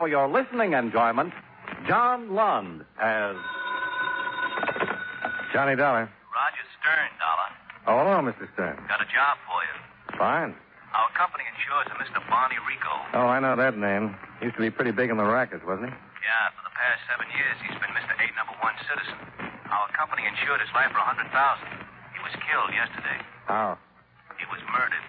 For your listening enjoyment, John Lund as Johnny Dollar. Roger Stern, Dollar. Oh, hello, Mr. Stern. Got a job for you. Fine. Our company insures a Mr. Barney Rico. Oh, I know that name. Used to be pretty big in the rackets, wasn't he? Yeah, for the past 7 years, he's been Mr. 8 number 1 citizen. Our company insured his life for $100,000. He was killed yesterday. How? He was murdered.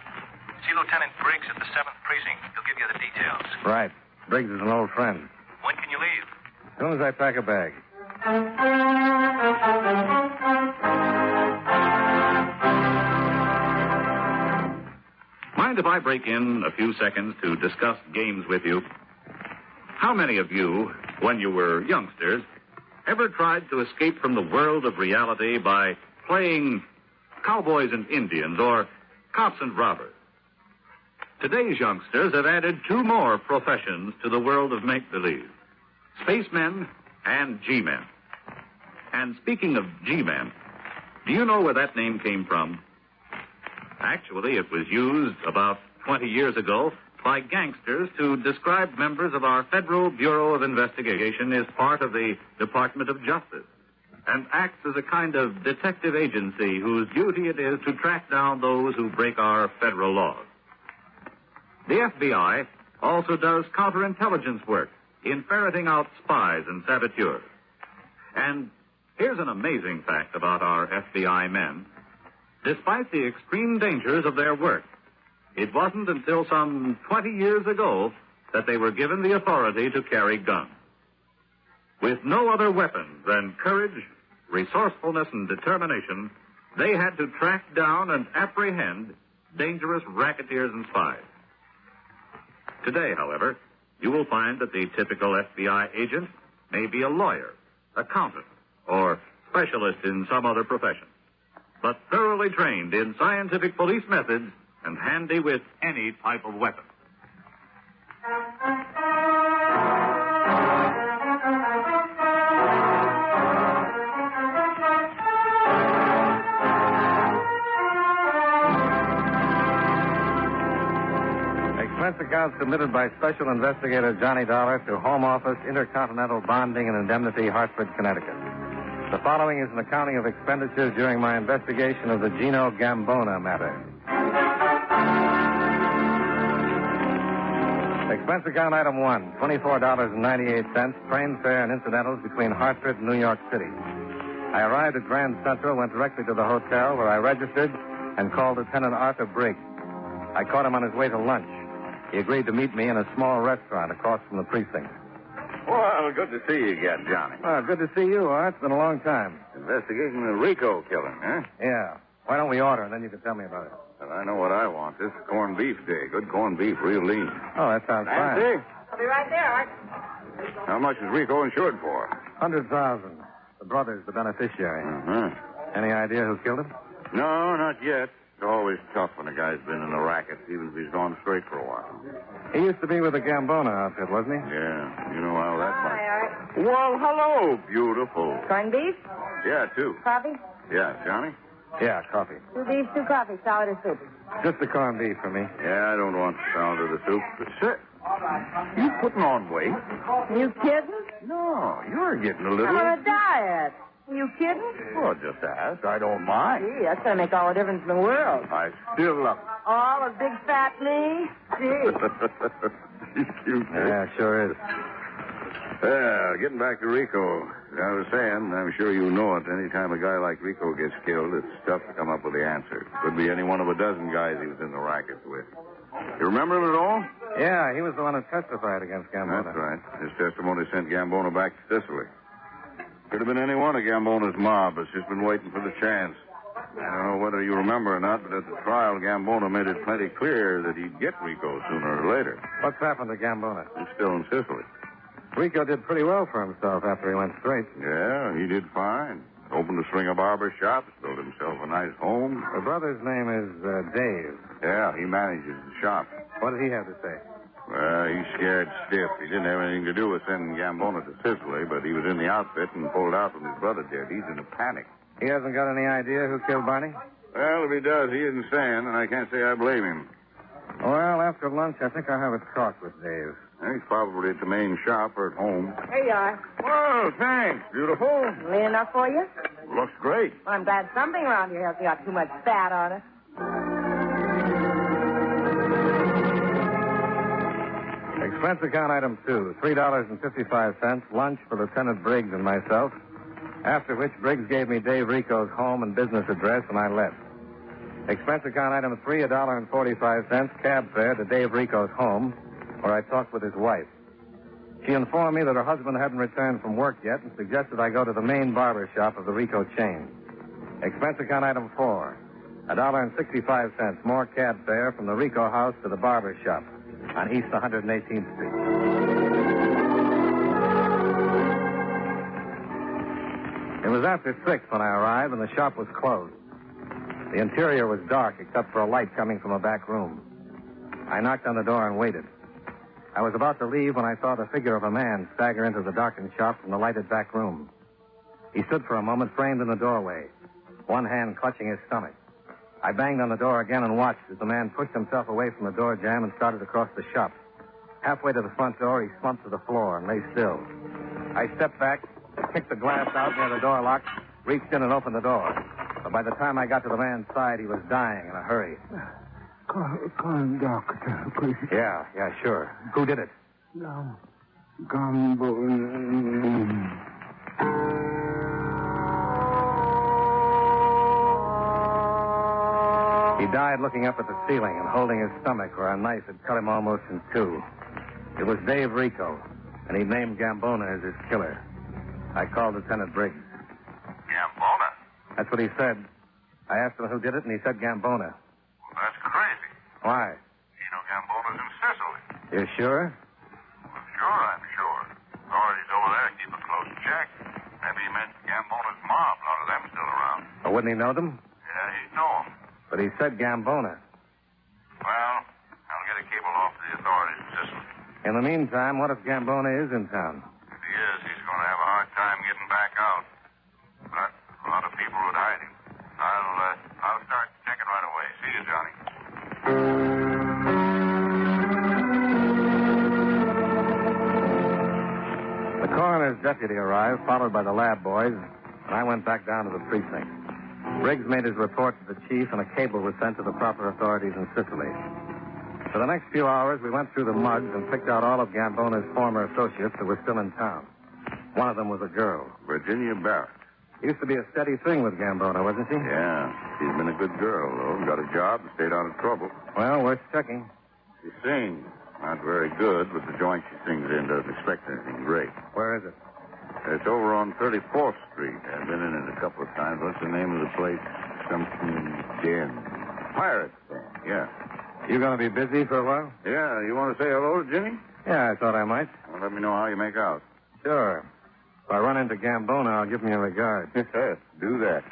See Lieutenant Briggs at the 7th Precinct. He'll give you the details. Right. Briggs is an old friend. When can you leave? As soon as I pack a bag. Mind if I break in a few seconds to discuss games with you? How many of you, when you were youngsters, ever tried to escape from the world of reality by playing cowboys and Indians or cops and robbers? Today's youngsters have added 2 more professions to the world of make-believe: spacemen and G-men. And speaking of G-men, do you know where that name came from? Actually, it was used about 20 years ago by gangsters to describe members of our Federal Bureau of Investigation as part of the Department of Justice, and acts as a kind of detective agency whose duty it is to track down those who break our federal laws. The FBI also does counterintelligence work in ferreting out spies and saboteurs. And here's an amazing fact about our FBI men. Despite the extreme dangers of their work, it wasn't until some 20 years ago that they were given the authority to carry guns. With no other weapons than courage, resourcefulness, and determination, they had to track down and apprehend dangerous racketeers and spies. Today, however, you will find that the typical FBI agent may be a lawyer, accountant, or specialist in some other profession, but thoroughly trained in scientific police methods and handy with any type of weapon. Expense account submitted by Special Investigator Johnny Dollar to Home Office, Intercontinental Bonding and Indemnity, Hartford, Connecticut. The following is an accounting of expenditures during my investigation of the Gino Gambona matter. Expense account item 1, $24.98, train fare and incidentals between Hartford and New York City. I arrived at Grand Central, went directly to the hotel where I registered and called Lieutenant Arthur Briggs. I caught him on his way to lunch. He agreed to meet me in a small restaurant across from the precinct. Well, good to see you again, Johnny. Oh, good to see you, Art. It's been a long time. Investigating the Rico killing, huh? Yeah. Why don't we order, and then you can tell me about it. Well, I know what I want. This is corned beef day. Good corned beef, real lean. Oh, that sounds fine. Nancy? I'll be right there, Art. How much is Rico insured for? $100,000. The brother's the beneficiary. Uh-huh. Any idea who killed him? No, not yet. It's always tough when a guy's been in a racket, even if he's gone straight for a while. He used to be with the Gambona outfit, wasn't he? Yeah, you know how that Hi, might. Art. Well, hello, beautiful. Corned beef? Yeah, 2. Coffee? Yeah, Johnny? Yeah, coffee. 2 beef, 2 coffee, salad or soup. Just the corned beef for me. Yeah, I don't want the sound of the soup. Sir, you putting on weight? You kidding? No, you're getting a little... I'm on a diet. You kidding? Well, just ask. I don't mind. Gee, that's going to make all the difference in the world. I still love All a big fat me? Gee. He's cute. Yeah, sure is. Well, getting back to Rico. As I was saying, I'm sure you know it. Any time a guy like Rico gets killed, it's tough to come up with the answer. Could be any one of a dozen guys he was in the rackets with. You remember him at all? Yeah, he was the one who testified against Gambona. That's right. His testimony sent Gambona back to Sicily. Could have been any one of Gambona's mob. It's just been waiting for the chance. I don't know whether you remember or not, but at the trial, Gambona made it plenty clear that he'd get Rico sooner or later. What's happened to Gambona? He's still in Sicily. Rico did pretty well for himself after he went straight. Yeah, he did fine. Opened a string of barber shops, built himself a nice home. The brother's name is Dave. Yeah, he manages the shop. What did he have to say? Well, he's scared stiff. He didn't have anything to do with sending Gambona to Sicily, but he was in the outfit and pulled out when his brother did. He's in a panic. He hasn't got any idea who killed Barney? Well, if he does, he isn't saying, and I can't say I blame him. Well, after lunch, I think I'll have a talk with Dave. He's probably at the main shop or at home. Here you are. Whoa, thanks. Beautiful. Lean enough for you? Looks great. Well, I'm glad something around here hasn't got too much fat on it. Expense account item 2, $3.55, lunch for Lieutenant Briggs and myself, after which Briggs gave me Dave Rico's home and business address, and I left. Expense account item 3, $1.45, cab fare to Dave Rico's home, where I talked with his wife. She informed me that her husband hadn't returned from work yet and suggested I go to the main barber shop of the Rico chain. Expense account item 4, $1.65, more cab fare from the Rico house to the barber shop on East 118th Street. It was after 6 when I arrived, and the shop was closed. The interior was dark, except for a light coming from a back room. I knocked on the door and waited. I was about to leave when I saw the figure of a man stagger into the darkened shop from the lighted back room. He stood for a moment framed in the doorway, one hand clutching his stomach. I banged on the door again and watched as the man pushed himself away from the door jamb and started across the shop. Halfway to the front door, he slumped to the floor and lay still. I stepped back, kicked the glass out near the door lock, reached in and opened the door. But by the time I got to the man's side, he was dying in a hurry. Call doctor, please. Yeah, sure. Who did it? No. Gambona. He died looking up at the ceiling and holding his stomach where a knife had cut him almost in two. It was Dave Rico, and he named Gambona as his killer. I called Lieutenant Briggs. Gambona? That's what he said. I asked him who did it, and he said Gambona. Well, that's crazy. Why? Gino Gambona's in Sicily. You sure? Well, sure, I'm sure. Authorities over there keep a close check. Maybe he meant Gambona's mob. A lot of them still around. Or wouldn't he know them? Yeah, he'd know them. But he said Gambona. Well, I'll get a cable off to the authorities in Sicily. In the meantime, what if Gambona is in town? If he is, he's going to have a hard time getting back out. But a lot of people would hide him. I'll start checking right away. See you, Johnny. The coroner's deputy arrived, followed by the lab boys, and I went back down to the precinct. Briggs made his report to the chief, and a cable was sent to the proper authorities in Sicily. For the next few hours, we went through the mugs and picked out all of Gambona's former associates that were still in town. One of them was a girl. Virginia Barrett. Used to be a steady thing with Gambona, wasn't she? Yeah. She's been a good girl, though. Got a job and stayed out of trouble. Well, worth checking. She sings. Not very good, but the joint she sings in doesn't expect anything great. Where is it? It's over on 34th Street. I've been in it a couple of times. What's the name of the place? Something Den. Pirates Den, yeah. You going to be busy for a while? Yeah, you want to say hello to Jimmy? Yeah, I thought I might. Well, let me know how you make out. Sure. If I run into Gambona, I'll give him a regard. Do that.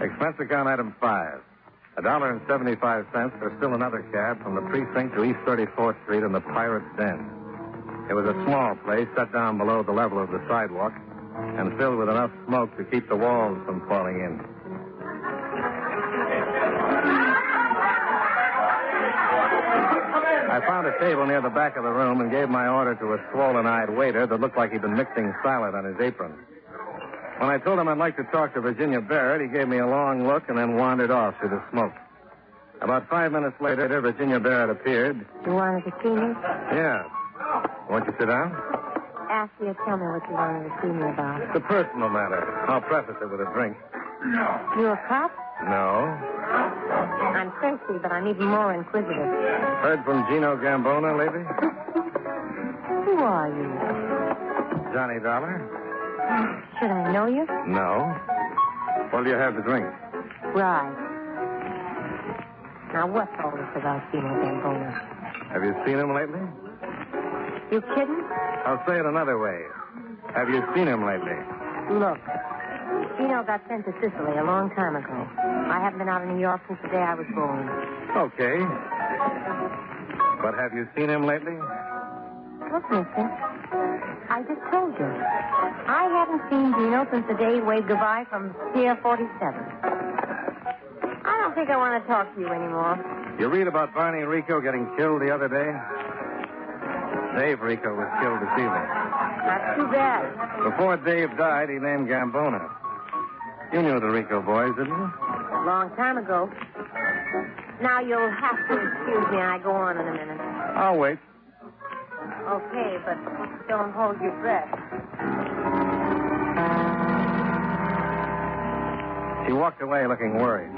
Expense account item 5. $1.75 for still another cab from the precinct to East 34th Street in the Pirate's Den. It was a small place set down below the level of the sidewalk and filled with enough smoke to keep the walls from falling in. I found a table near the back of the room and gave my order to a swollen-eyed waiter that looked like he'd been mixing salad on his apron. When I told him I'd like to talk to Virginia Barrett, he gave me a long look and then wandered off through the smoke. About 5 minutes later, Virginia Barrett appeared. You wanted to see me? Yeah. Won't you sit down? Ask you to tell me what you wanted to see me about. It's a personal matter. I'll preface it with a drink. You a cop? No. I'm thirsty, but I'm even more inquisitive. Heard from Gino Gambona lately? Who are you? Johnny Dollar? Should I know you? No. What'll you have to drink? Right. Now, what's all this about Gino Gambona? Have you seen him lately? You kidding? I'll say it another way. Have you seen him lately? Look, Gino got sent to Sicily a long time ago. I haven't been out of New York since the day I was born. Okay. But have you seen him lately? Look, mister, I just told you. I haven't seen Gino since the day he waved goodbye from Pier 47. I don't think I want to talk to you anymore. You read about Barney Rico getting killed the other day? Dave Rico was killed this evening. That's too bad. Before Dave died, he named Gambona. You knew the Rico boys, didn't you? A long time ago. Now you'll have to excuse me. I go on in a minute. I'll wait. Okay, but don't hold your breath. She walked away looking worried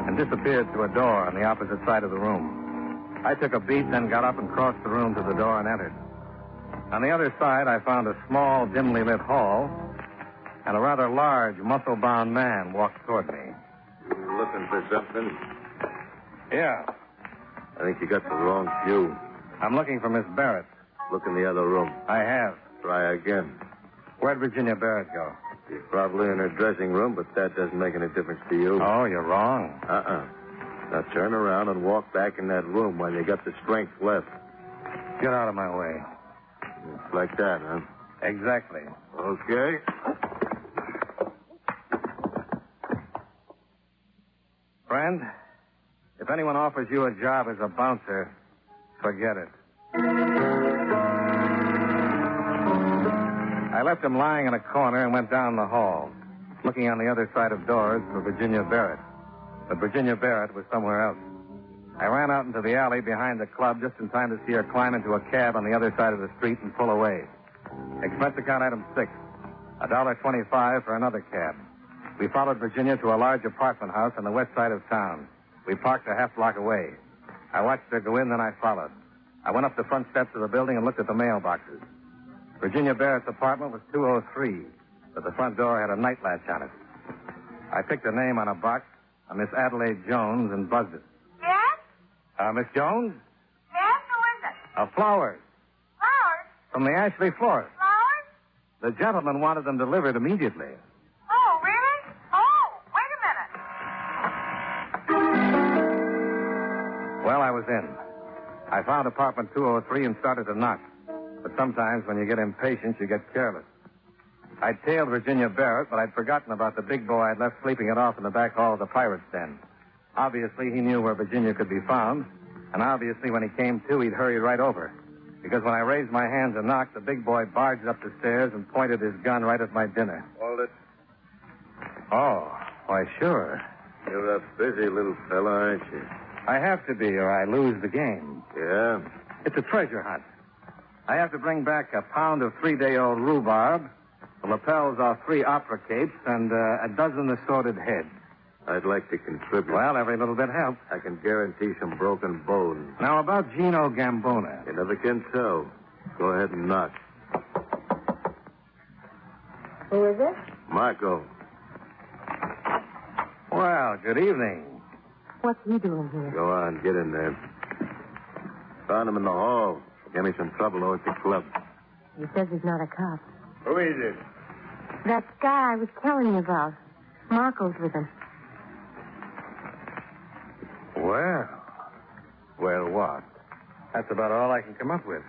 and disappeared through a door on the opposite side of the room. I took a beat, then got up and crossed the room to the door and entered. On the other side, I found a small, dimly lit hall, and a rather large, muscle-bound man walked toward me. You looking for something? Yeah. I think you got the wrong few. I'm looking for Miss Barrett. Look in the other room. I have. Try again. Where'd Virginia Barrett go? She's probably in her dressing room, but that doesn't make any difference to you. Oh, you're wrong. Now turn around and walk back in that room while you got the strength left. Get out of my way. It's like that, huh? Exactly. Okay. Friend, if anyone offers you a job as a bouncer, forget it. I left him lying in a corner and went down the hall, looking on the other side of doors for Virginia Barrett. But Virginia Barrett was somewhere else. I ran out into the alley behind the club just in time to see her climb into a cab on the other side of the street and pull away. Expense account item 6, $1.25 for another cab. We followed Virginia to a large apartment house on the west side of town. We parked a half block away. I watched her go in, then I followed. I went up the front steps of the building and looked at the mailboxes. Virginia Barrett's apartment was 203, but the front door had a night latch on it. I picked a name on a box, a Miss Adelaide Jones, and buzzed it. Yes? Miss Jones? Yes, who is it? Flowers. Flowers? From the Ashley florist. Flowers? The gentleman wanted them delivered immediately. Oh, really? Oh, wait a minute. Well, I was in. I found apartment 203 and started to knock. But sometimes when you get impatient, you get careless. I'd tailed Virginia Barrett, but I'd forgotten about the big boy I'd left sleeping it off in the back hall of the Pirate's Den. Obviously, he knew where Virginia could be found, and obviously when he came to, he'd hurried right over. Because when I raised my hands and knocked, the big boy barged up the stairs and pointed his gun right at my dinner. Hold it. Oh, why, sure. You're a busy little fella, aren't you? I have to be, or I lose the game. Yeah? It's a treasure hunt. I have to bring back a pound of 3-day-old rhubarb, the lapels off 3 opera capes, and a dozen assorted heads. I'd like to contribute. Well, every little bit helps. I can guarantee some broken bones. Now, about Gino Gambona. You never can tell. Go ahead and knock. Who is it? Marco. Well, good evening. What's he doing here? Go on, get in there. Found him in the hall. Gave me some trouble over at the club. He says he's not a cop. Who is it? That guy I was telling you about. Marco's with him. Well, what? That's about all I can come up with.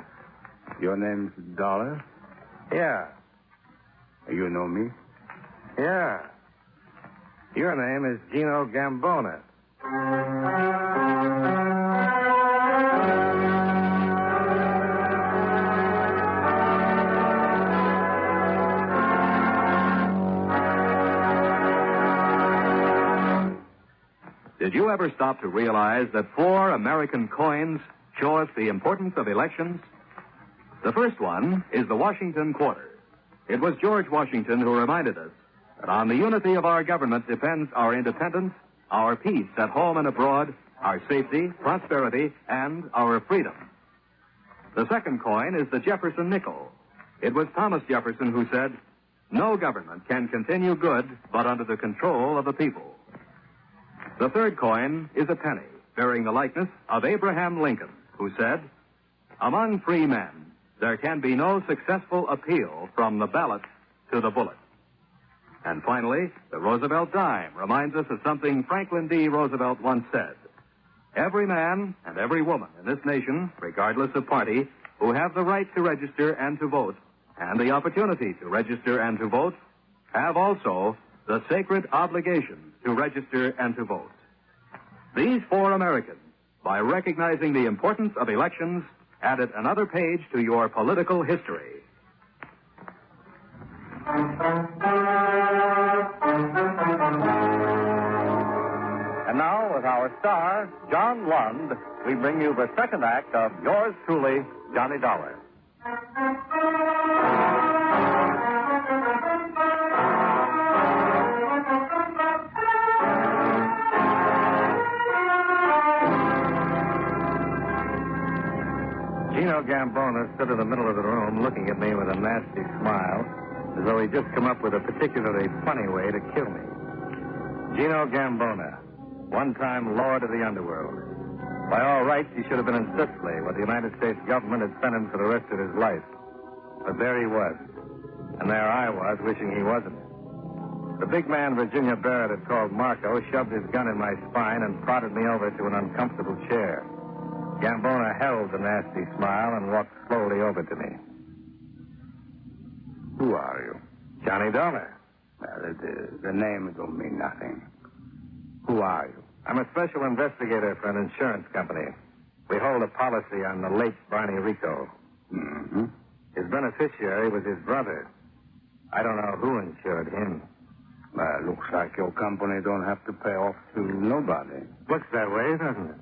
Your name's Dollar? Yeah. You know me? Yeah. Your name is Gino Gambona. Did you ever stop to realize that 4 American coins show us the importance of elections? The first one is the Washington quarter. It was George Washington who reminded us that on the unity of our government depends our independence, our peace at home and abroad, our safety, prosperity, and our freedom. The second coin is the Jefferson nickel. It was Thomas Jefferson who said, "No government can continue good but under the control of the people." The third coin is a penny, bearing the likeness of Abraham Lincoln, who said, "Among free men, there can be no successful appeal from the ballot to the bullet." And finally, the Roosevelt dime reminds us of something Franklin D. Roosevelt once said. Every man and every woman in this nation, regardless of party, who have the right to register and to vote, and the opportunity to register and to vote, have also the sacred obligation to register and to vote. These four Americans, by recognizing the importance of elections, added another page to your political history. And now, with our star, John Lund, we bring you the second act of yours truly, Johnny Dollar. Gino Gambona stood in the middle of the room looking at me with a nasty smile, as though he'd just come up with a particularly funny way to kill me. Gino Gambona, one-time lord of the underworld. By all rights, he should have been in Sicily, where the United States government had sent him for the rest of his life. But there he was. And there I was, wishing he wasn't. The big man Virginia Barrett had called Marco shoved his gun in my spine and prodded me over to an uncomfortable chair. Gambona held the nasty smile and walked slowly over to me. Who are you? Johnny Dollar. Well, the name don't mean nothing. Who are you? I'm a special investigator for an insurance company. We hold a policy on the late Barney Rico. Mm-hmm. His beneficiary was his brother. I don't know who insured him. Well, looks like your company don't have to pay off to nobody. Looks that way, doesn't it?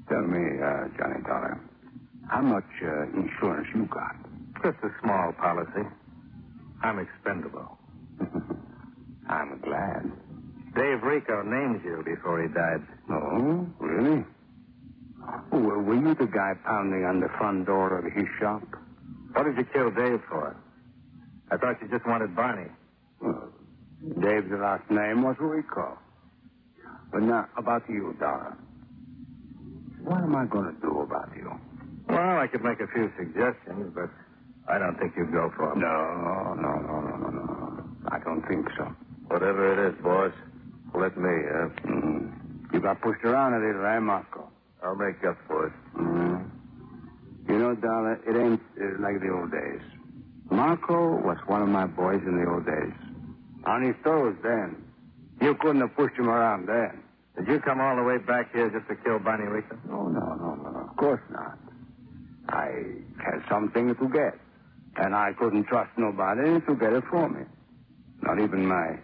Tell me, Johnny Dollar, how much insurance you got? Just a small policy. I'm expendable. I'm glad. Dave Rico named you before he died. Oh, really? Were you the guy pounding on the front door of his shop? What did you kill Dave for? I thought you just wanted Barney. Well, Dave's last name was Rico. But now, about you, Dollar. What am I going to do about you? Well, I could make a few suggestions, but I don't think you'd go for them. No. I don't think so. Whatever it is, boss, let me, You got pushed around a little, eh, Marco? I'll make up for it. You know, Dollar, it ain't like the old days. Marco was one of my boys in the old days. On his toes then. You couldn't have pushed him around then. Did you come all the way back here just to kill Barney Rico? No. Of course not. I had something to get. And I couldn't trust nobody to get it for me. Not even my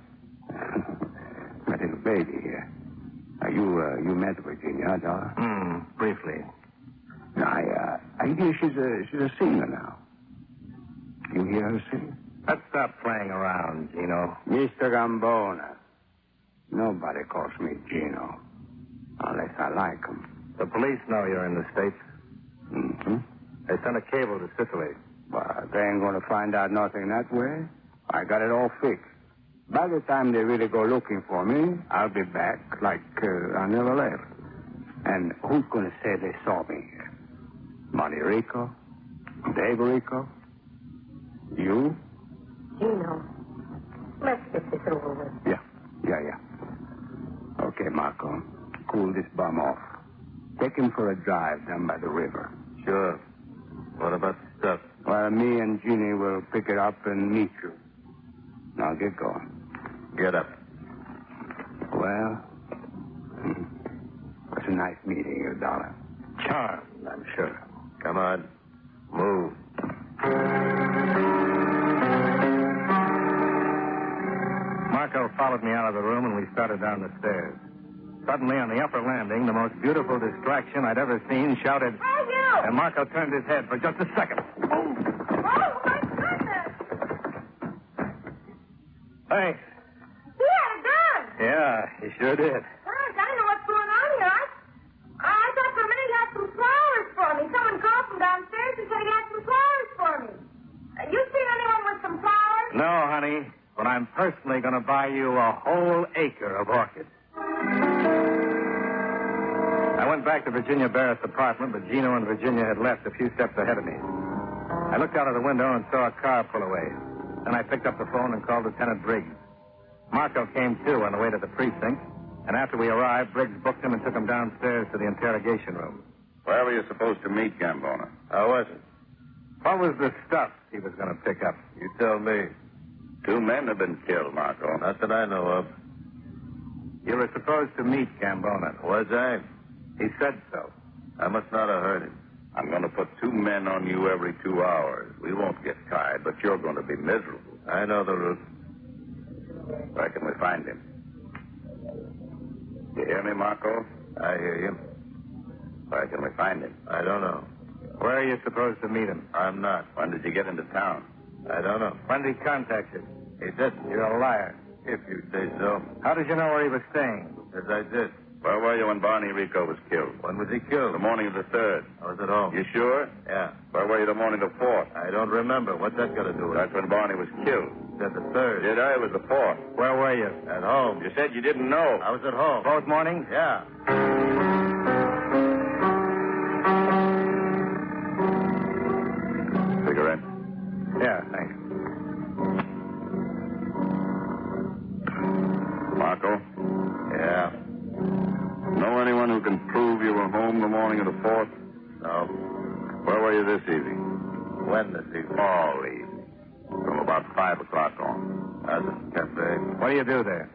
little baby here. You met Virginia, Dollar? Briefly. I hear she's a singer now. You hear her sing? Let's stop playing around, Gino. Mr. Gambona. Nobody calls me Gino. Unless I like him. The police know you're in the States. Mm-hmm. They sent a cable to Sicily. But they ain't going to find out nothing that way. I got it all fixed. By the time they really go looking for me, I'll be back like I never left. And who's going to say they saw me here? Barney Rico? Dave Rico? You? Gino, let's get this over with. Yeah. Okay, Marco. Cool this bum off. Take him for a drive down by the river. Sure. What about the stuff? Well, me and Jeannie will pick it up and meet you. Now get going. Get up. Well, it's a nice meeting you, Dollar. Charmed, I'm sure. Come on. Move. Marco followed me out of the room, and we started down the stairs. Suddenly, on the upper landing, the most beautiful distraction I'd ever seen shouted... Hey, you! And Marco turned his head for just a second. Oh, my goodness! Hey. He had a gun! Yeah, he sure did. Gosh, I don't know what's going on here. I thought for a minute he had some flowers for me. Someone called from downstairs and said he had some flowers for me. You seen anyone with some flowers? No, honey, but I'm personally going to buy you a whole acre of orchids. I went back to Virginia Barrett's apartment, but Gino and Virginia had left a few steps ahead of me. I looked out of the window and saw a car pull away. Then I picked up the phone and called Lieutenant Briggs. Marco came, too, on the way to the precinct, and after we arrived, Briggs booked him and took him downstairs to the interrogation room. Where were you supposed to meet Gambona? I wasn't. What was the stuff he was going to pick up? You tell me. 2 men have been killed, Marco. Not that I know of. You were supposed to meet Gambona. Was I? He said so. I must not have heard him. I'm going to put 2 men on you every 2 hours. We won't get tired, but you're going to be miserable. I know the route. Where can we find him? You hear me, Marco? I hear you. Where can we find him? I don't know. Where are you supposed to meet him? I'm not. When did you get into town? I don't know. When did he contact you? He didn't. You're a liar. If you say so. How did you know where he was staying? As I did. Where were you when Barney Rico was killed? When was he killed? The morning of the 3rd. I was at home. You sure? Yeah. Where were you the morning of the 4th? I don't remember. What's that got to do with it? That's when Barney was killed. You said the 3rd. Did I? It was the 4th. Where were you? At home. You said you didn't know. I was at home. Both mornings? Yeah. Cigarette? Yeah, thanks. Marco? Yeah. Know anyone who can prove you were home the morning of the 4th? No. Where were you this evening? When this evening? All evening. From about 5 o'clock on. At the cafe. What do you do there?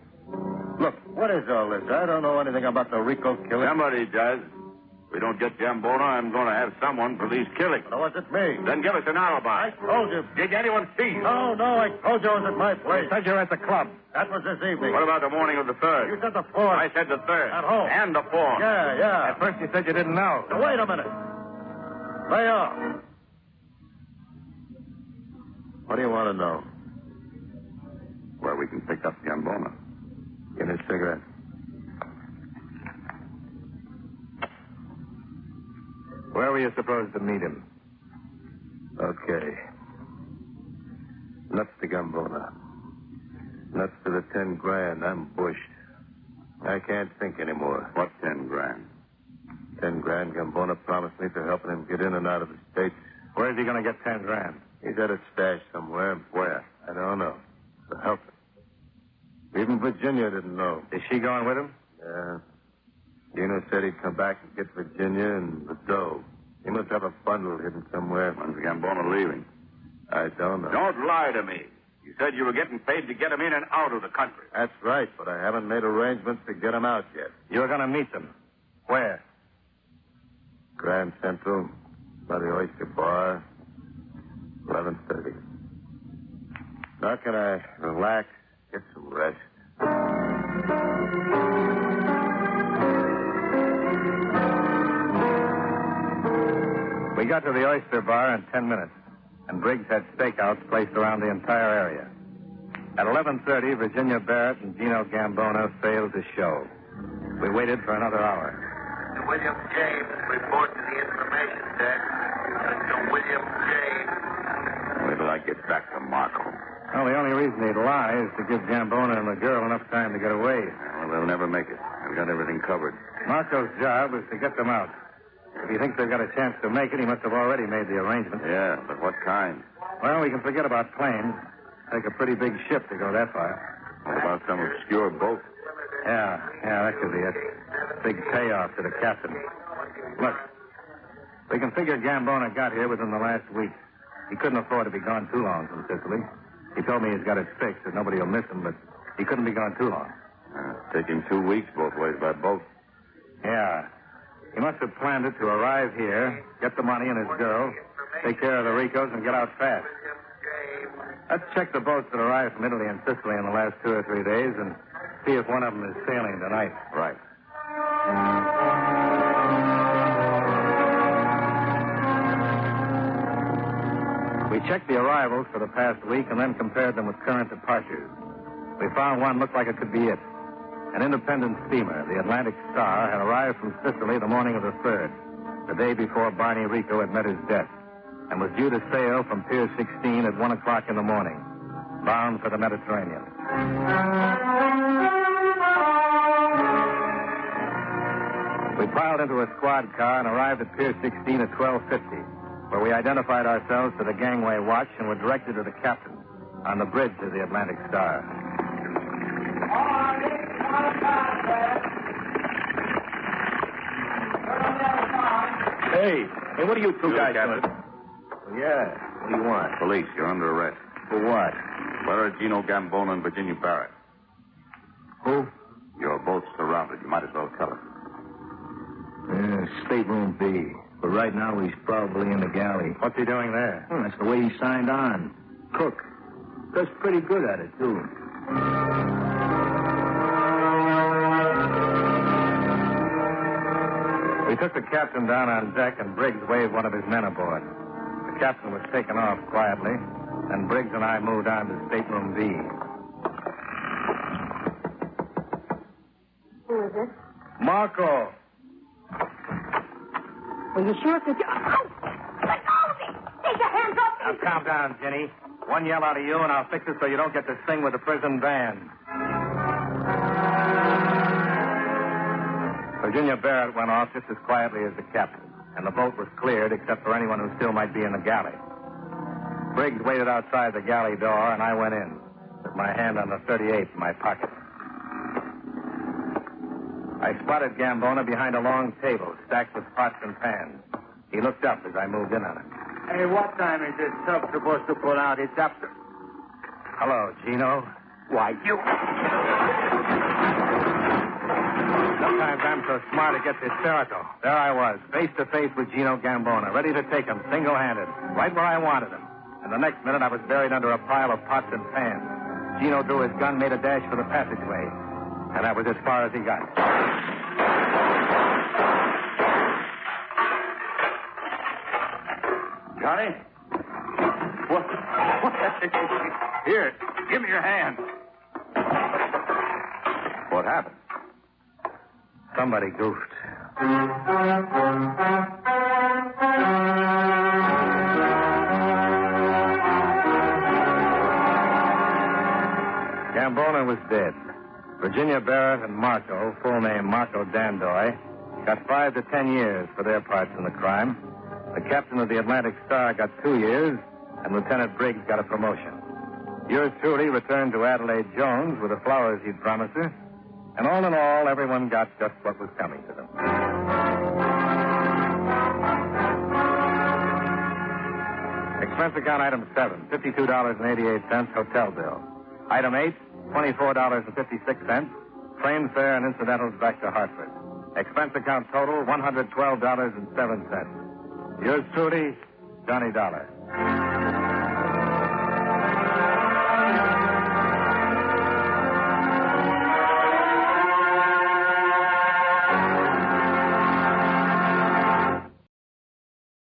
Look, what is all this? I don't know anything about the Rico killing. Somebody does. If we don't get Gambona, I'm going to have someone for these killings. But was it me? Then give us an alibi. I told you. Did anyone see you? No, I told you it was at my place. You said you were at the club. That was this evening. What about the morning of the 3rd? You said the 4th. I said the 3rd. At home. And the 4th. Yeah. At first you said you didn't know. Now, wait a minute. Lay off. What do you want to know? Where we can pick up Gambona. Give me a cigarette. Where were you supposed to meet him? Okay. Nuts to Gambona. Nuts to the 10 grand. I'm bushed. I can't think anymore. What 10 grand? 10 grand. Gambona promised me for helping him get in and out of the States. Where's he going to get 10 grand? He's at a stash somewhere. Where? I don't know. To help him. Even Virginia didn't know. Is she going with him? Yeah. Gino said he'd come back and get Virginia and the dough. He must have a bundle hidden somewhere. When's Gambona leaving? I don't know. Don't lie to me. You said you were getting paid to get him in and out of the country. That's right, but I haven't made arrangements to get him out yet. You're going to meet them. Where? Grand Central, by the Oyster Bar, 11:30. Now can I relax, get some rest? We got to the Oyster Bar in 10 minutes, and Briggs had stakeouts placed around the entire area. At 11:30, Virginia Barrett and Gino Gambona failed to show. We waited for another hour. Mr. William James, report to the information desk. Mr. William James. Wait till I get back to Marco. Well, the only reason he'd lie is to give Gambona and the girl enough time to get away. Well, they'll never make it. I've got everything covered. Marco's job was to get them out. If he thinks they've got a chance to make it, he must have already made the arrangements. Yeah, but what kind? Well, we can forget about planes. Take a pretty big ship to go that far. What about some obscure boat? Yeah, that could be it. Big payoff to the captain. Look, we can figure Gambona got here within the last week. He couldn't afford to be gone too long from Sicily. He told me he's got it fixed that nobody will miss him, but he couldn't be gone too long. Take him 2 weeks both ways by boat. Yeah. He must have planned it to arrive here, get the money and his girl, take care of the Ricos, and get out fast. Let's check the boats that arrived from Italy and Sicily in the last 2 or 3 days and see if one of them is sailing tonight. Right. We checked the arrivals for the past week and then compared them with current departures. We found one looked like it could be it. An independent steamer, the Atlantic Star, had arrived from Sicily the morning of the 3rd, the day before Barney Rico had met his death, and was due to sail from Pier 16 at 1 o'clock in the morning, bound for the Mediterranean. We piled into a squad car and arrived at Pier 16 at 12:50, where we identified ourselves to the gangway watch and were directed to the captain on the bridge of the Atlantic Star. Hey, what are you two guys doing? Yeah, what do you want? Police, you're under arrest. For what? Where are Gino Gambona and Virginia Barrett? Who? Your boat's surrounded. You might as well tell us. Stateroom B. But right now he's probably in the galley. What's he doing there? That's the way he signed on. Cook. Does pretty good at it, too. We took the captain down on deck, and Briggs waved one of his men aboard. The captain was taken off quietly, and Briggs and I moved on to stateroom B. Who is it? Marco! Well, you sure could... Ow! Let go of me! Take your hands off me! Now, calm down, Jenny. One yell out of you, and I'll fix it so you don't get to sing with the prison band. Virginia Barrett went off just as quietly as the captain, and the boat was cleared except for anyone who still might be in the galley. Briggs waited outside the galley door, and I went in, with my hand on the .38 in my pocket. I spotted Gambona behind a long table stacked with pots and pans. He looked up as I moved in on him. Hey, what time is this tub supposed to pull out? It's up to... Hello, Gino. Why, you... Sometimes I'm so smart it gets hysterical. There I was, face to face with Gino Gambona, ready to take him single-handed, right where I wanted him. And the next minute I was buried under a pile of pots and pans. Gino drew his gun, made a dash for the passageway. And that was as far as he got. Johnny? What? Here, give me your hand. What happened? Somebody goofed. Gambona was dead. Virginia Barrett and Marco, full name Marco Dandoy, got 5 to 10 years for their parts in the crime. The captain of the Atlantic Star got 2 years, and Lieutenant Briggs got a promotion. Yours truly returned to Adelaide Jones with the flowers he'd promised her, and all in all, everyone got just what was coming to them. Expense account item 7, $52.88 hotel bill. Item 8, $24.56, train fare and incidentals back to Hartford. Expense account total, $112.07. Yours truly, Johnny Dollar.